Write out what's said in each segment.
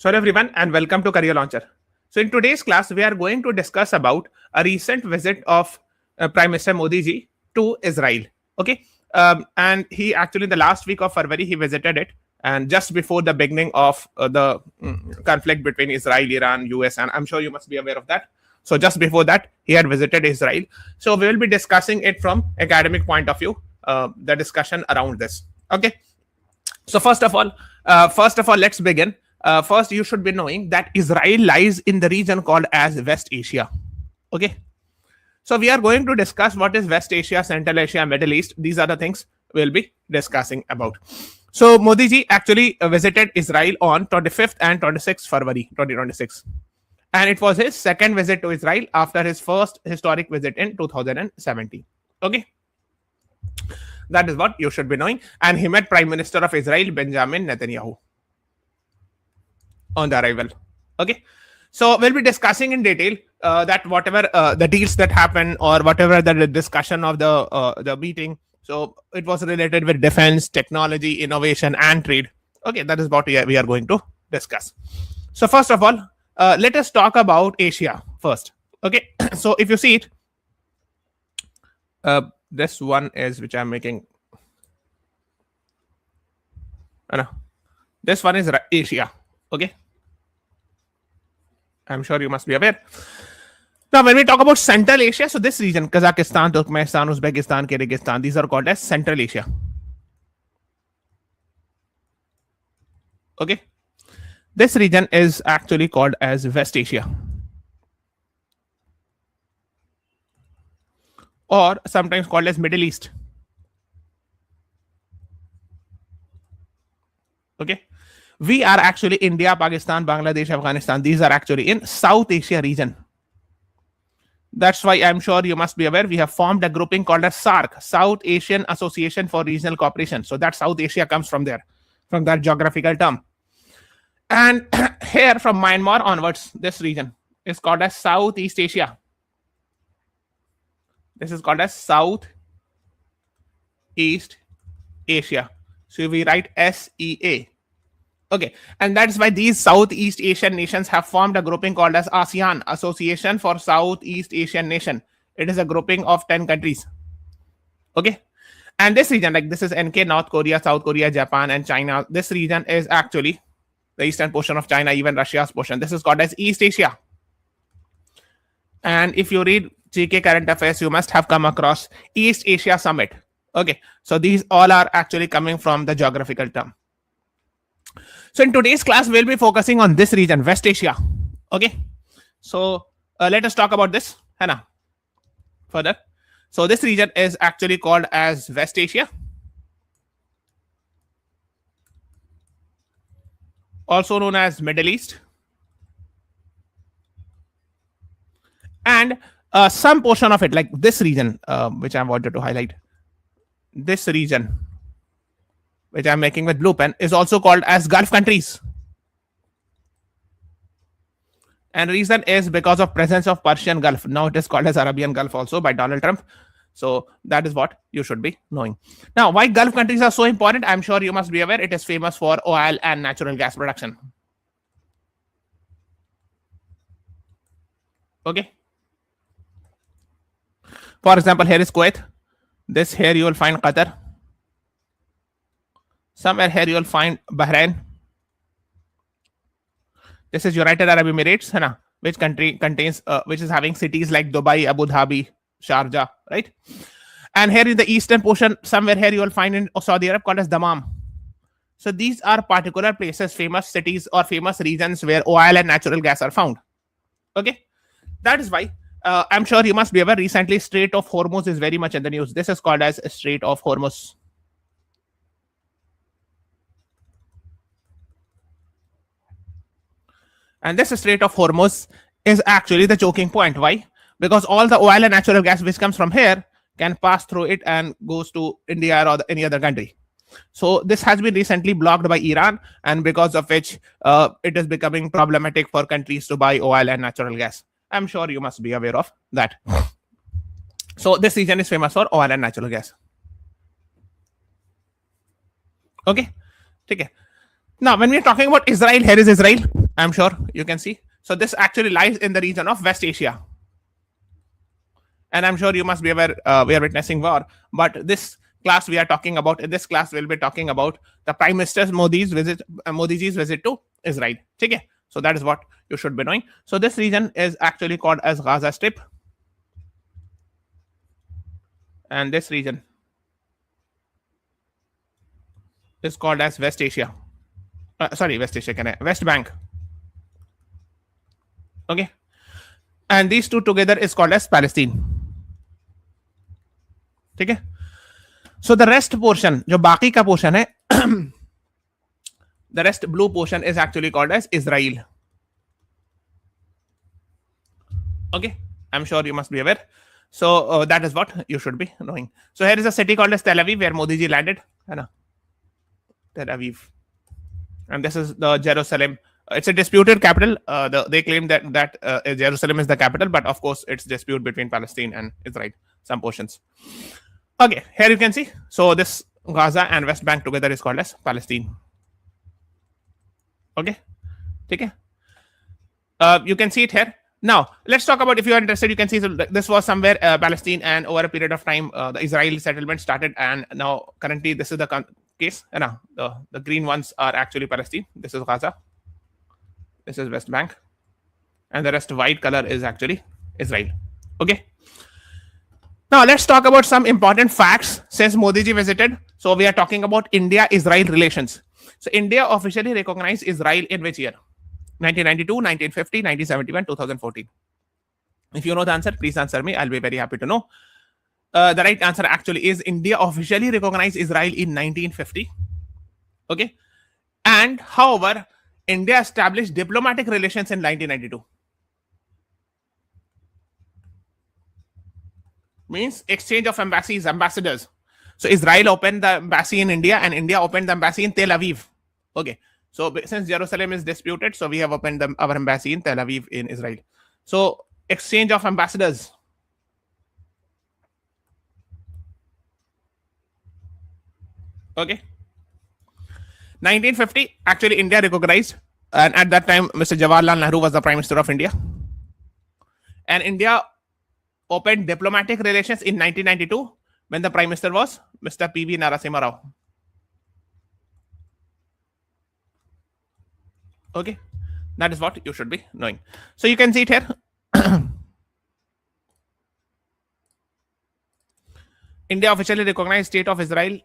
So hello everyone and welcome to Career Launcher. So in today's class, we are going to discuss about a recent visit of Prime Minister Modi ji to Israel. Okay. And he actually in the last week of February, he visited it. And just before the beginning of the conflict between Israel, Iran, US, and I'm sure you must be aware of that. So just before that, he had visited Israel. So we will be discussing it from academic point of view, the discussion around this. Okay. So first of all, let's begin. First, you should be knowing that Israel lies in the region called as West Asia. Okay. So we are going to discuss what is West Asia, Central Asia, Middle East. These are the things we'll be discussing about. So Modi ji actually visited Israel on 25th and 26th February 2026. And it was his second visit to Israel after his first historic visit in 2017. Okay. That is what you should be knowing. And he met Prime Minister of Israel, Benjamin Netanyahu, on the arrival. Okay. So we'll be discussing in detail that whatever the deals that happen or whatever the discussion of the meeting. So it was related with defense, technology, innovation, and trade. Okay, that is what we are going to discuss. So first of all, let us talk about Asia first. Okay. So if you see it, this one is which I'm making. No, this one is Asia. Okay. I'm sure you must be aware. Now, when we talk about Central Asia, so this region, Kazakhstan, Turkmenistan, Uzbekistan, Kyrgyzstan, these are called as Central Asia. Okay. This region is actually called as West Asia, or sometimes called as Middle East. Okay. We are actually India, Pakistan, Bangladesh, Afghanistan. These are actually in South Asia region. That's why I'm sure you must be aware we have formed a grouping called as SARC, South Asian Association for Regional Cooperation. So that South Asia comes from there, from that geographical term. And here from Myanmar onwards, this region is called as Southeast Asia. This is called as Southeast Asia. So we write SEA. Okay, and that's why these Southeast Asian nations have formed a grouping called as ASEAN, Association for Southeast Asian Nation. It is a grouping of 10 countries. Okay, and this region, like this is NK, North Korea, South Korea, Japan, and China. This region is actually the eastern portion of China, even Russia's portion. This is called as East Asia. And if you read GK Current Affairs, you must have come across East Asia Summit. Okay, so these all are actually coming from the geographical term. So in today's class, we'll be focusing on this region, West Asia. Okay. So let us talk about this, Hannah, further. So this region is actually called as West Asia, also known as Middle East, and some portion of it, like this region, which I wanted to highlight, this region, which I'm making with blue pen, is also called as Gulf countries. And reason is because of presence of Persian Gulf. Now it is called as Arabian Gulf also by Donald Trump. So that is what you should be knowing. Now, why Gulf countries are so important? I'm sure you must be aware it is famous for oil and natural gas production. Okay. For example, here is Kuwait. This here you will find Qatar. Somewhere here you will find Bahrain. This is United Arab Emirates, which country contains, which is having cities like Dubai, Abu Dhabi, Sharjah, right? And here in the eastern portion, somewhere here you will find in Saudi Arab called as Dammam. So these are particular places, famous cities or famous regions where oil and natural gas are found. Okay, that is why I'm sure you must be aware. Recently, Strait of Hormuz is very much in the news. This is called as Strait of Hormuz. And this Strait of Hormuz is actually the choking point. Why? Because all the oil and natural gas which comes from here can pass through it and goes to India or any other country. So this has been recently blocked by Iran, and because of which it is becoming problematic for countries to buy oil and natural gas. I'm sure you must be aware of that. So this region is famous for oil and natural gas. Okay. Okay. Now, when we're talking about Israel, here is Israel. I'm sure you can see. So this actually lies in the region of West Asia. And I'm sure you must be aware we are witnessing war. But this class we are talking about, in this class we'll be talking about the Prime Minister Modi's visit to Israel. Okay? So that is what you should be knowing. So this region is actually called as Gaza Strip. And this region is called as West Asia. West Bank. Okay? And these two together is called as Palestine. ठीक है. So the rest portion, जो बाकी का portion है, the rest blue portion is actually called as Israel. Okay, I'm sure you must be aware. So that is what you should be knowing. So here is a city called as Tel Aviv where Modi ji landed. Tel Aviv, and this is the Jerusalem. It's a disputed capital. They claim that Jerusalem is the capital, but of course it's dispute between Palestine and Israel, some portions. Okay, here you can see. So this Gaza and West Bank together is called as Palestine. Okay, okay. You can see it here. Now let's talk about, if you are interested, you can see, so this was somewhere Palestine, and over a period of time the Israeli settlement started, and now currently this is the case. Now the green ones are actually Palestine. This is Gaza. This is West Bank, and the rest white color is actually Israel. Okay. Now let's talk about some important facts since Modi ji visited. So we are talking about India-Israel relations. So India officially recognized Israel in which year? 1992, 1950, 1971, 2014. If you know the answer, please answer me. I'll be very happy to know. The right answer actually is India officially recognized Israel in 1950. Okay. And however, India established diplomatic relations in 1992. Means exchange of ambassadors. So Israel opened the embassy in India, and India opened the embassy in Tel Aviv. Okay. So since Jerusalem is disputed, so we have opened our embassy in Tel Aviv in Israel. So exchange of ambassadors. Okay. 1950, actually India recognized, and at that time Mr. Jawaharlal Nehru was the Prime Minister of India. And India opened diplomatic relations in 1992 when the Prime Minister was Mr. P.V. Narasimha Rao. Okay, that is what you should be knowing. So you can see it here. India officially recognized State of Israel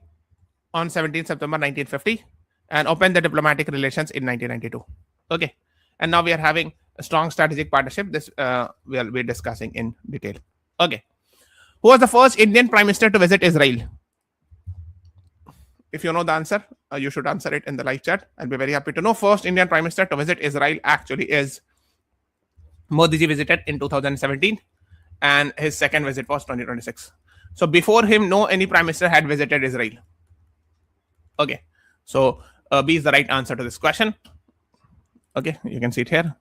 on 17 September 1950 and opened the diplomatic relations in 1992. Okay, and now we are having a strong strategic partnership. This we'll be discussing in detail. Okay, who was the first Indian Prime Minister to visit Israel? If you know the answer, you should answer it in the live chat. I'll be very happy to know. First Indian Prime Minister to visit Israel actually is Modi ji visited in 2017, and his second visit was 2026. So before him, no any Prime Minister had visited Israel. Okay, so B is the right answer to this question. Okay, you can see it here.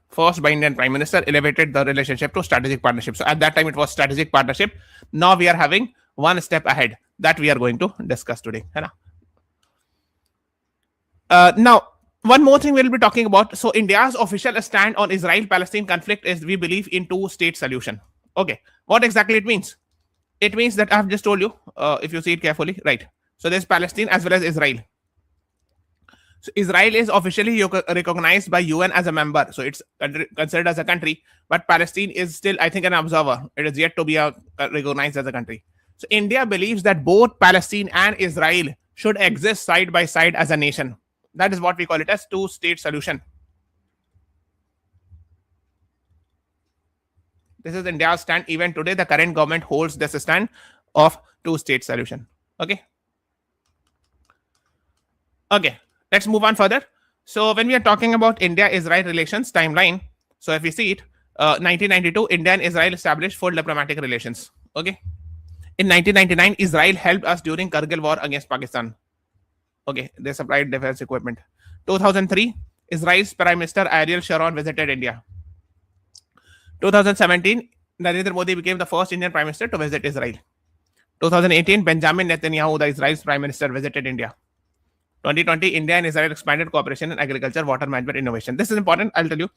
First by Indian Prime Minister elevated the relationship to strategic partnership. So at that time it was strategic partnership. Now we are having one step ahead that we are going to discuss today. Now one more thing we'll be talking about. So India's official stand on Israel-Palestine conflict is we believe in two-state solution. Okay, what exactly it means? It means that I've just told you, if you see it carefully, right? So there's Palestine as well as Israel. So Israel is officially recognized by UN as a member. So it's considered as a country, but Palestine is still, I think, an observer. It is yet to be recognized as a country. So India believes that both Palestine and Israel should exist side by side as a nation. That is what we call it as two-state solution. This is India's stand. Even today, the current government holds this stand of two-state solution. Okay. Okay. Let's move on further. So when we are talking about India-Israel relations timeline, so if we see it, 1992, India and Israel established full diplomatic relations. Okay. In 1999, Israel helped us during Kargil war against Pakistan. Okay, they supplied defense equipment. 2003, Israel's Prime Minister Ariel Sharon visited India. 2017, Narendra Modi became the first Indian Prime Minister to visit Israel. 2018, Benjamin Netanyahu, the Israel's Prime Minister, visited India. 2020, India and Israel expanded cooperation in agriculture, water management, innovation. This is important. I'll tell you.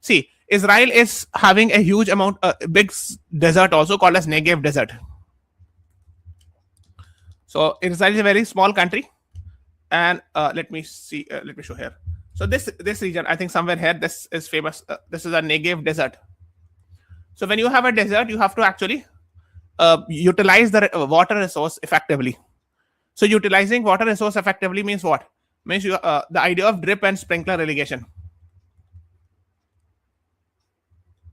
See, Israel is having a huge amount, big desert also called as Negev Desert. So Israel is a very small country, and let me see. Let me show here. So this region, I think somewhere here, this is famous. This is a Negev Desert. So when you have a desert, you have to actually utilize the water resource effectively. So utilizing water resource effectively means what? Means you, the idea of drip and sprinkler irrigation.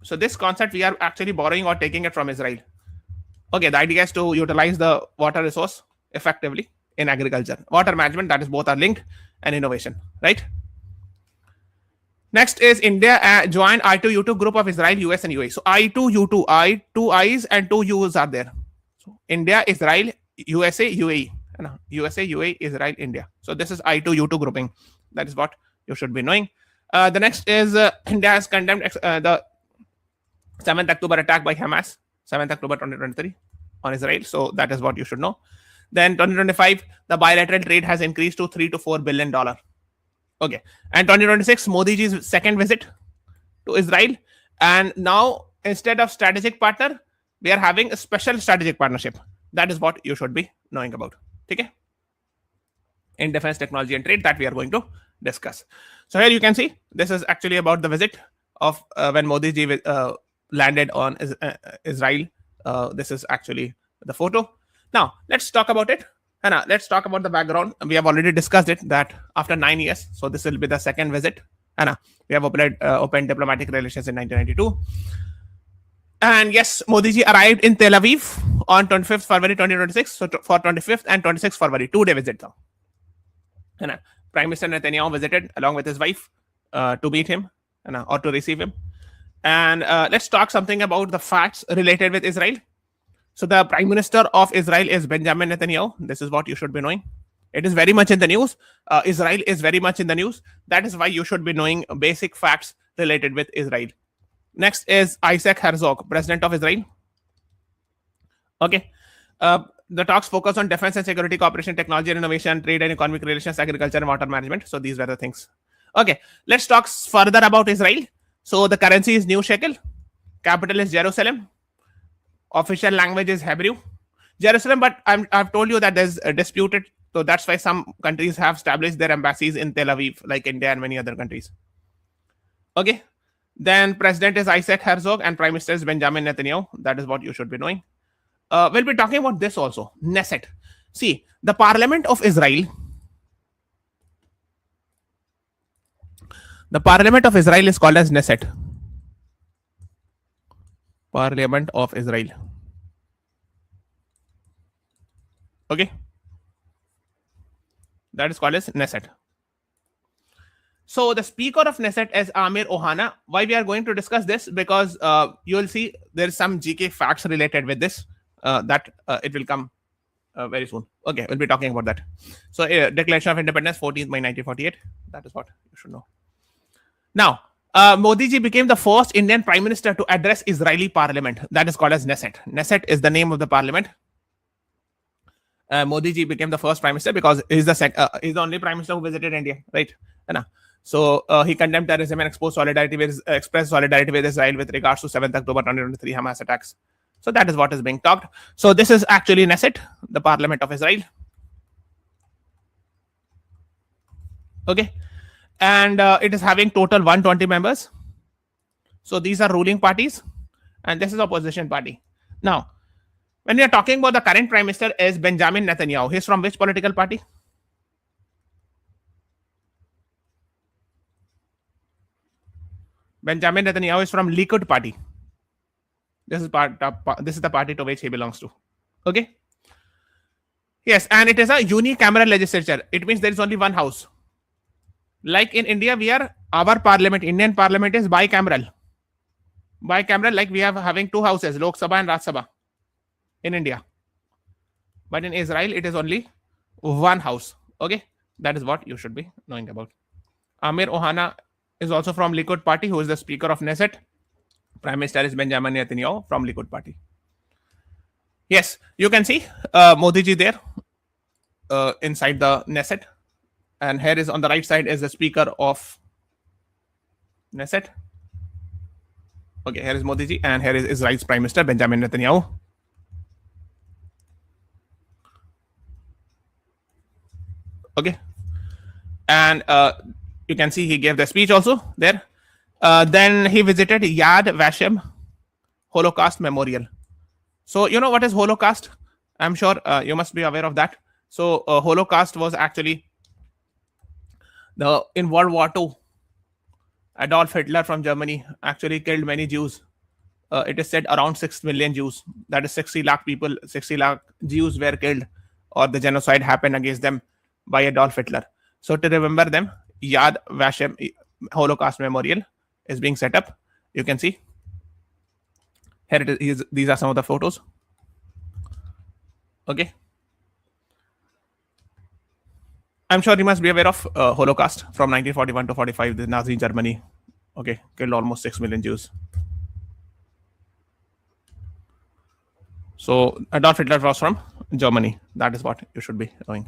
So this concept we are actually borrowing or taking it from Israel. Okay, the idea is to utilize the water resource effectively in agriculture. Water management, that is both are linked, and innovation, right? Next is India joined I2U2 group of Israel, US, and UAE. So I2U2, I, two I's and two U's are there. So India, Israel, USA, UAE. USA, UAE, Israel, India. So this is I2U2 grouping. That is what you should be knowing. The next is India has condemned the 7th October attack by Hamas, 7th October 2023 on Israel. So that is what you should know. Then 2025, the bilateral trade has increased to $3 to $4 billion. Okay. And 2026, Modi ji's second visit to Israel. And now, instead of strategic partner, we are having a special strategic partnership. That is what you should be knowing about. Okay? In defense, technology, and trade that we are going to discuss. So here you can see, this is actually about the visit of when Modi ji landed on Israel. This is actually the photo. Now, let's talk about it. And let's talk about the background. We have already discussed it that after 9 years, so this will be the second visit. And we have opened diplomatic relations in 1992. And yes, Modi ji arrived in Tel Aviv on 25th February 2026. So for 25th and 26th February, 2-day visit. And Prime Minister Netanyahu visited along with his wife to meet him or to receive him. And let's talk something about the facts related with Israel. So the Prime Minister of Israel is Benjamin Netanyahu. This is what you should be knowing. It is very much in the news. Israel is very much in the news. That is why you should be knowing basic facts related with Israel. Next is Isaac Herzog, President of Israel. Okay. The talks focus on defense and security cooperation, technology and innovation, trade and economic relations, agriculture and water management. So these were the things. Okay. Let's talk further about Israel. So the currency is new shekel. Capital is Jerusalem. Official language is Hebrew. Jerusalem, but I've told you that there's a disputed. So that's why some countries have established their embassies in Tel Aviv, like India and many other countries. Okay. Then President is Isaac Herzog and Prime Minister is Benjamin Netanyahu. That is what you should be knowing. We'll be talking about this also. Knesset. See, the Parliament of Israel. The Parliament of Israel is called as Knesset. Parliament of Israel. Okay. That is called as Knesset. So the Speaker of Knesset is Amir Ohana. Why we are going to discuss this? Because you will see there is some GK facts related with this that it will come very soon. Okay, we'll be talking about that. So Declaration of Independence, 14th May 1948. That is what you should know. Now, Modi ji became the first Indian Prime Minister to address Israeli Parliament. That is called as Knesset. Knesset is the name of the parliament. Modi ji became the first Prime Minister because he's the only Prime Minister who visited India, right? So he condemned terrorism and expressed solidarity with Israel with regards to 7th October 2023 Hamas attacks. So that is what is being talked. So this is actually Knesset, the Parliament of Israel. Okay. And it is having total 120 members. So these are ruling parties and this is opposition party. Now, when we are talking about the current Prime Minister is Benjamin Netanyahu. He's from which political party? Benjamin Netanyahu is from Likud party. This is the party to which he belongs to. Okay. Yes, and it is a unicameral legislature. It means there is only one house. Like in India, our parliament, Indian parliament is bicameral. Bicameral, like we have having two houses, Lok Sabha and Rajya Sabha in India. But in Israel, it is only one house. Okay. That is what you should be knowing about. Amir Ohana is also from Likud party, who is the Speaker of Knesset. Prime Minister is Benjamin Netanyahu from Likud party. Yes, you can see Modi ji there inside the Knesset. And here is on the right side is the speaker of Knesset. Okay, here is Modi ji, and here is Israel's Prime Minister Benjamin Netanyahu. Okay, and you can see he gave the speech also there. Then he visited Yad Vashem Holocaust Memorial. So you know what is Holocaust? I'm sure you must be aware of that. So Holocaust was actually in World War II. Adolf Hitler from Germany actually killed many Jews. It is said around 6 million Jews. That is 60 lakh people, 60 lakh Jews were killed, or the genocide happened against them by Adolf Hitler. So to remember them, Yad Vashem Holocaust Memorial is being set up. You can see here it is. These are some of the photos. Okay. I'm sure you must be aware of Holocaust from 1941 to 45. The Nazi Germany, okay, killed almost 6 million Jews. So Adolf Hitler was from Germany. That is what you should be knowing.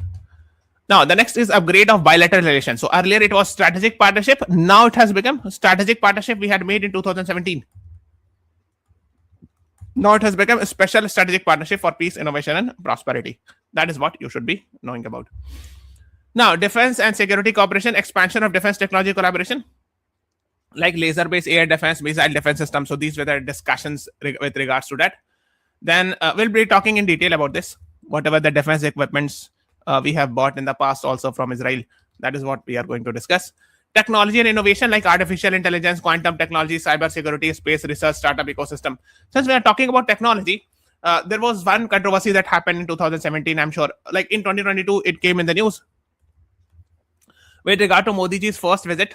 Now the next is upgrade of bilateral relations. So earlier it was strategic partnership. Now it has become strategic partnership we had made in 2017. Now it has become a special strategic partnership for peace, innovation, and prosperity. That is what you should be knowing about. Now, defense and security cooperation, expansion of defense technology collaboration, like laser-based air defense, missile defense system. So these were the discussions with regards to that. Then we'll be talking in detail about this. Whatever the defense equipments we have bought in the past also from Israel, that is what we are going to discuss. Technology and innovation like artificial intelligence, quantum technology, cyber security, space research, startup ecosystem. Since we are talking about technology, there was one controversy that happened in 2017, I'm sure. Like in 2022, it came in the news with regard to Modi ji's first visit.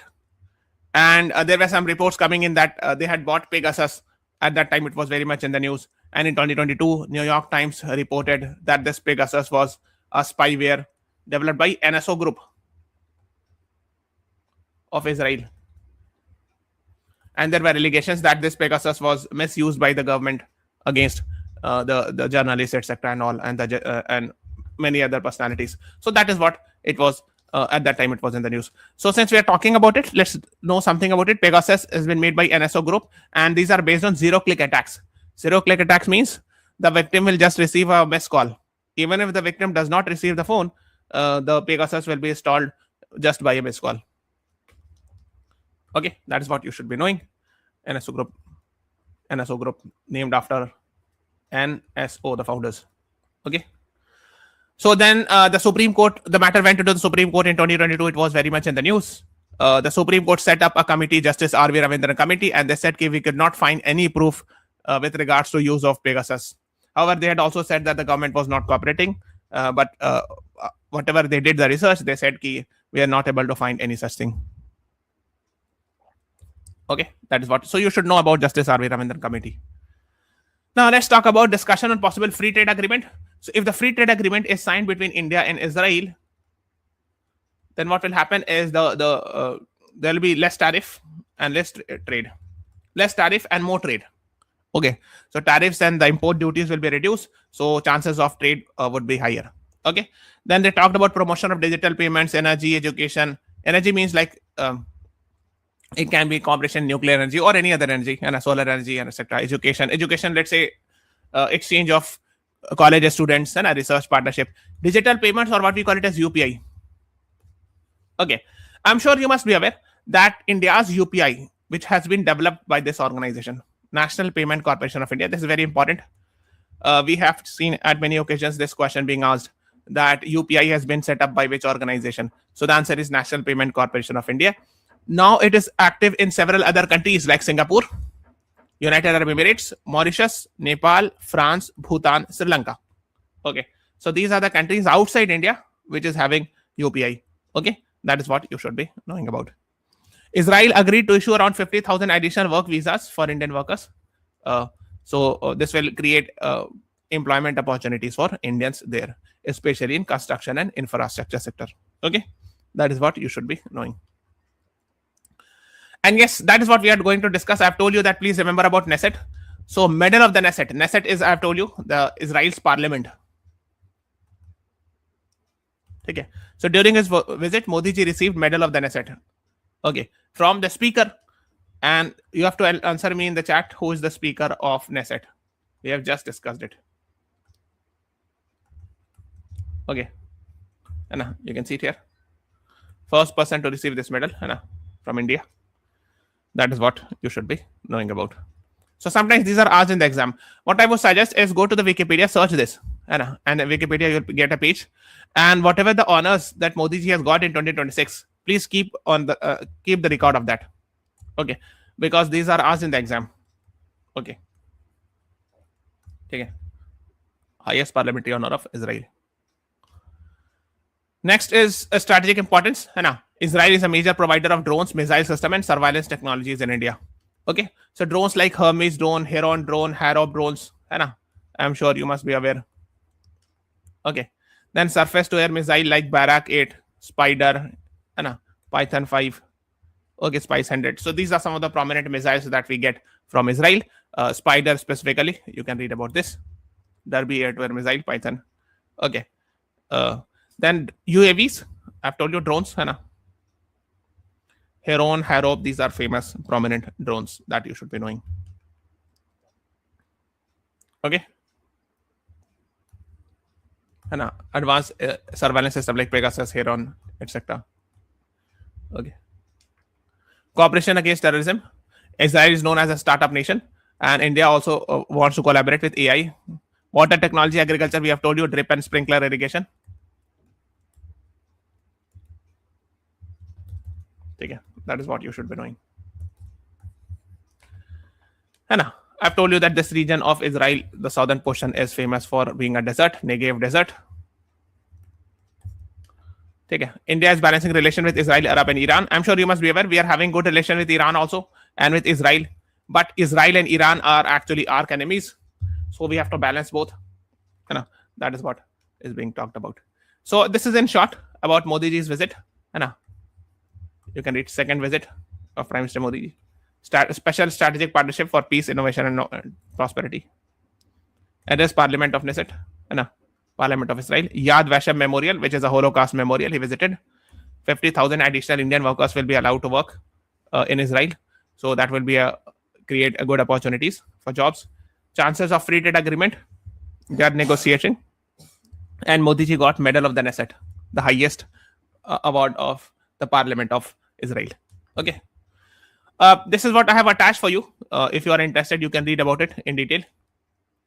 And there were some reports coming in that they had bought Pegasus. At that time, it was very much in the news. And in 2022, New York Times reported that this Pegasus was a spyware developed by NSO Group of Israel. And there were allegations that this Pegasus was misused by the government against the journalists, etc., and all, and many other personalities. So that is what it was. At that time, it was in the news. So since we are talking about it, let's know something about it. Pegasus has been made by NSO Group, and these are based on zero-click attacks. Zero-click attacks means the victim will just receive a missed call. Even if the victim does not receive the phone, the Pegasus will be installed just by a missed call. Okay, that is what you should be knowing. NSO Group named after NSO, the founders. Okay. So then the Supreme Court, the matter went to the Supreme Court in 2022. It was very much in the news. The Supreme Court set up a committee, Justice R.V. Ravindran committee, and they said we could not find any proof with regards to use of Pegasus. However, they had also said that the government was not cooperating. But whatever they did the research, they said we are not able to find any such thing. Okay, that is what. So you should know about Justice R.V. Ravindran committee. Now let's talk about discussion on possible free trade agreement. So if the free trade agreement is signed between India and Israel, then what will happen is there will be less tariff and less trade, less tariff and more trade. Okay, so tariffs and the import duties will be reduced, so chances of trade would be higher. Okay, then they talked about promotion of digital payments, energy, education. Energy means like it can be cooperation, nuclear energy, or any other energy, and solar energy, and etc. Education, let's say exchange of college students and a research partnership. Digital payments, or what we call it as UPI. Okay, I'm sure you must be aware that India's UPI, which has been developed by this organization, National Payment Corporation of India. This is very important. We have seen at many occasions this question being asked, that UPI has been set up by which organization? So the answer is National Payment Corporation of India. Now it is active in several other countries like Singapore, United Arab Emirates, Mauritius, Nepal, France, Bhutan, Sri Lanka. Okay, so these are the countries outside India which is having UPI. Okay, that is what you should be knowing about. Israel agreed to issue around 50,000 additional work visas for Indian workers. So this will create employment opportunities for Indians there, especially in construction and infrastructure sector. Okay, that is what you should be knowing. And yes, that is what we are going to discuss. I've told you that please remember about Knesset. So middle of the Knesset. Knesset is, I've told you, the Israel's parliament. Okay. So during his visit, Modi ji received medal of the Knesset. Okay, from the speaker, and you have to answer me in the chat who is the speaker of Knesset. We have just discussed it. Okay, and you can see it here. First person to receive this medal, from India. That is what you should be knowing about. So sometimes these are asked in the exam. What I would suggest is go to the Wikipedia, search this, and in Wikipedia you'll get a page, and whatever the honors that Modi ji has got in 2026, please keep the record of that. Okay, because these are asked in the exam. Okay. Highest parliamentary honor of Israel. Next is a strategic importance. Israel is a major provider of drones, missile system, and surveillance technologies in India. Okay, so drones like Hermes drone, Heron drone, Harop drones, I'm sure you must be aware. Okay, then surface to air missile like Barak 8, Spider, Python 5, okay, Spice 100. So these are some of the prominent missiles that we get from Israel. Spider specifically, you can read about this. Derby air-to-air missile, Python. Okay, then UAVs, I've told you drones, Heron, Harop, these are famous, prominent drones that you should be knowing. Okay. Advanced surveillance system like Pegasus, Heron, etc. Okay. Cooperation against terrorism. Israel is known as a startup nation, and India also wants to collaborate with AI. Water technology, agriculture, we have told you, drip and sprinkler irrigation. Okay. That is what you should be knowing. I've told you that this region of Israel, the southern portion, is famous for being a desert, Negev desert. Okay. India is balancing relation with Israel, Arab, and Iran. I'm sure you must be aware we are having good relation with Iran also and with Israel. But Israel and Iran are actually arch enemies. So we have to balance both. That is what is being talked about. So this is in short about Modi ji's visit. You can read second visit of Prime Minister Modi. Special strategic partnership for peace, innovation, and prosperity. Address Parliament of Knesset, Parliament of Israel. Yad Vashem Memorial, which is a Holocaust memorial, he visited. 50,000 additional Indian workers will be allowed to work in Israel. So that will be create a good opportunities for jobs. Chances of free trade agreement, they are negotiating. And Modi ji got Medal of the Knesset, the highest award of the Parliament of Israel. Okay. This is what I have attached for you. If you are interested, you can read about it in detail.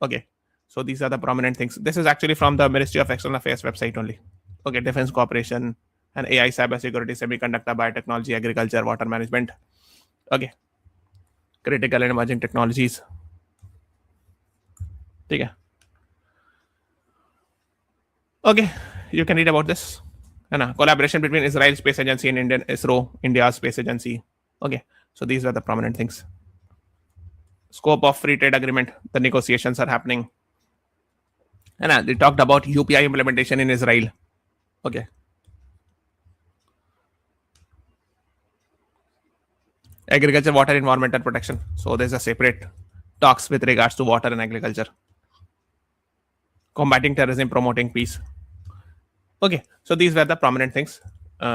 Okay. So these are the prominent things. This is actually from the Ministry of External Affairs website only. Okay. Defense cooperation and AI, cybersecurity, semiconductor, biotechnology, agriculture, water management. Okay. Critical and emerging technologies. Okay. Okay. You can read about this. Collaboration between Israel Space Agency and Indian ISRO, India's Space Agency. Okay. So these are the prominent things. Scope of free trade agreement. The negotiations are happening. And they talked about UPI implementation in Israel. Okay. Agriculture, water, environmental protection. So there's a separate talks with regards to water and agriculture. Combating terrorism, promoting peace. Okay. So these were the prominent things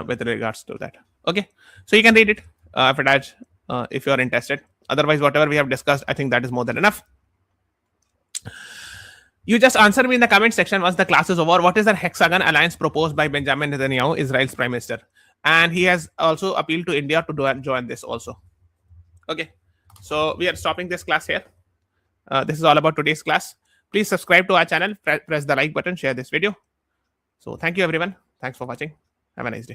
with regards to that. Okay. So you can read it if you are interested. Otherwise, whatever we have discussed, I think that is more than enough. You just answer me in the comment section once the class is over. What is the hexagon alliance proposed by Benjamin Netanyahu, Israel's prime minister? And he has also appealed to India to join this also. Okay. So we are stopping this class here. This is all about today's class. Please subscribe to our channel, press the like button, share this video. So thank you everyone. Thanks for watching. Have a nice day.